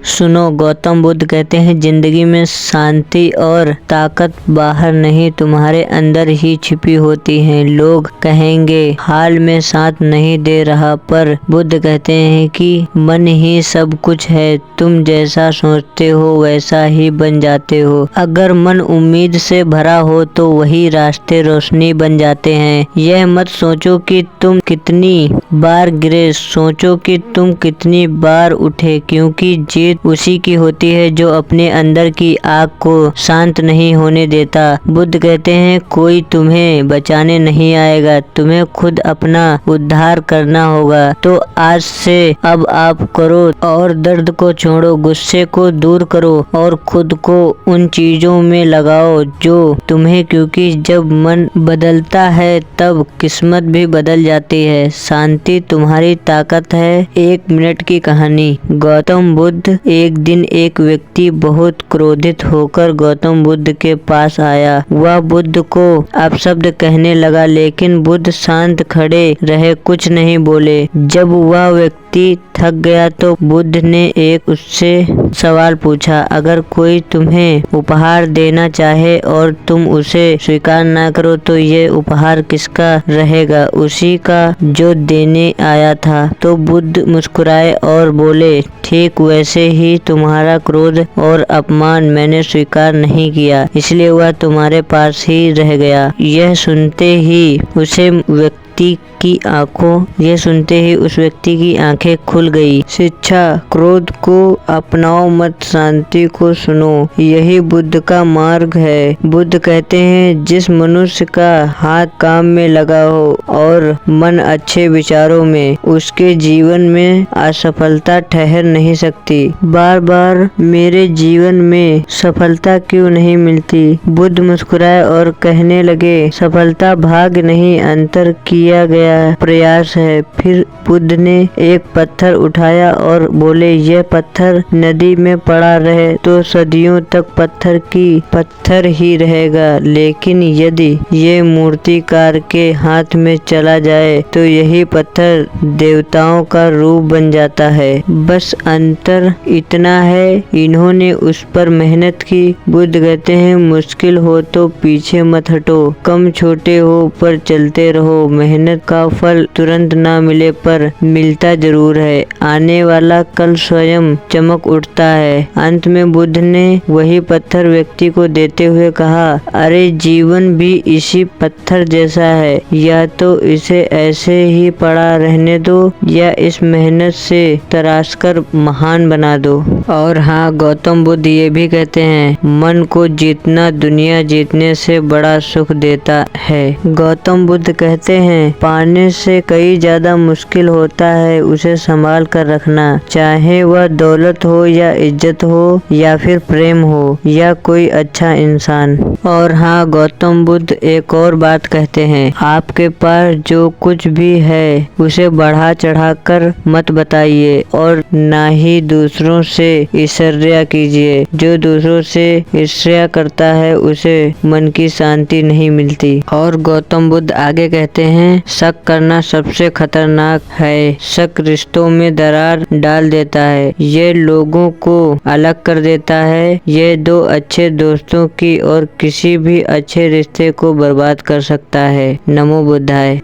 सुनो, गौतम बुद्ध कहते हैं जिंदगी में शांति और ताकत बाहर नहीं तुम्हारे अंदर ही छिपी होती है। लोग कहेंगे हाल में साथ नहीं दे रहा, पर बुद्ध कहते हैं कि मन ही सब कुछ है। तुम जैसा सोचते हो वैसा ही बन जाते हो। अगर मन उम्मीद से भरा हो तो वही रास्ते रोशनी बन जाते हैं। यह मत सोचो कि तुम कितनी बार गिरे, सोचो कि तुम कितनी बार उठे, क्योंकि जीत उसी की होती है जो अपने अंदर की आग को शांत नहीं होने देता। बुद्ध कहते हैं कोई तुम्हें बचाने नहीं आएगा, तुम्हें खुद अपना उद्धार करना होगा। तो आज से अब आप करो और दर्द को छोड़ो, गुस्से को दूर करो और खुद को उन चीजों में लगाओ जो तुम्हें, क्योंकि जब मन बदलता है तब किस्मत भी बदल जाती है। शांति तुम्हारी ताकत है। 1 मिनट की कहानी। गौतम बुद्ध। एक दिन एक व्यक्ति बहुत क्रोधित होकर गौतम बुद्ध के पास आया। वह बुद्ध को अपशब्द कहने लगा, लेकिन बुद्ध शांत खड़े रहे, कुछ नहीं बोले। जब वह व्यक्ति थक गया तो बुद्ध ने एक उससे सवाल पूछा, अगर कोई तुम्हें उपहार देना चाहे और तुम उसे स्वीकार ना करो तो ये उपहार किसका रहेगा? उसी का जो देने आया था। तो बुद्ध मुस्कुराए और बोले, ठीक वैसे ही तुम्हारा क्रोध और अपमान मैंने स्वीकार नहीं किया, इसलिए वह तुम्हारे पास ही रह गया। यह सुनते ही उस व्यक्ति की आंखें खुल गई। शिक्षा। क्रोध को अपनाओ मत, शांति को सुनो, यही बुद्ध का मार्ग है। बुद्ध कहते हैं जिस मनुष्य का हाथ काम में लगा हो और मन अच्छे विचारों में, उसके जीवन में असफलता ठहर नहीं सकती। बार बार मेरे जीवन में सफलता क्यों नहीं मिलती? बुद्ध मुस्कुराए और कहने लगे, सफलता भाग्य नहीं, अंतर किया गया प्रयास है। फिर बुद्ध ने एक पत्थर उठाया और बोले, यह पत्थर नदी में पड़ा रहे तो सदियों तक पत्थर ही रहेगा, लेकिन यदि ये मूर्तिकार के हाथ में चला जाए तो यही पत्थर देवताओं का रूप बन जाता है। बस अंतर इतना है, इन्होंने उस पर मेहनत की। बुद्ध कहते हैं मुश्किल हो तो पीछे मत हटो, कम छोटे हो पर चलते रहो। मेहनत का फल तुरंत ना मिले पर मिलता जरूर है। आने वाला कल स्वयं चमक उठता है। अंत में बुद्ध ने वही पत्थर व्यक्ति को देते हुए कहा, अरे जीवन भी इसी पत्थर जैसा है, या तो इसे ऐसे ही पड़ा रहने दो या इस मेहनत से तराशकर महान बना दो। और हाँ, गौतम बुद्ध ये भी कहते हैं, मन को जीतना दुनिया जीतने से बड़ा सुख देता है। गौतम बुद्ध कहते हैं पाने से कई ज्यादा मुश्किल होता है उसे संभाल कर रखना, चाहे वह दौलत हो या इज्जत हो या फिर प्रेम हो या कोई अच्छा इंसान। और हाँ, गौतम बुद्ध एक और बात कहते हैं, आपके पास जो कुछ भी है उसे बढ़ा चढ़ा कर मत बताइए और ना ही दूसरों से ईर्ष्या कीजिए। जो दूसरों से ईर्ष्या करता है उसे मन की शांति नहीं मिलती। और गौतम बुद्ध आगे कहते हैं, शक करना सबसे खतरनाक है। शक रिश्तों में दरार डाल देता है, ये लोगों को अलग कर देता है, ये 2 अच्छे दोस्तों की और किसी भी अच्छे रिश्ते को बर्बाद कर सकता है। नमो बुद्धाय।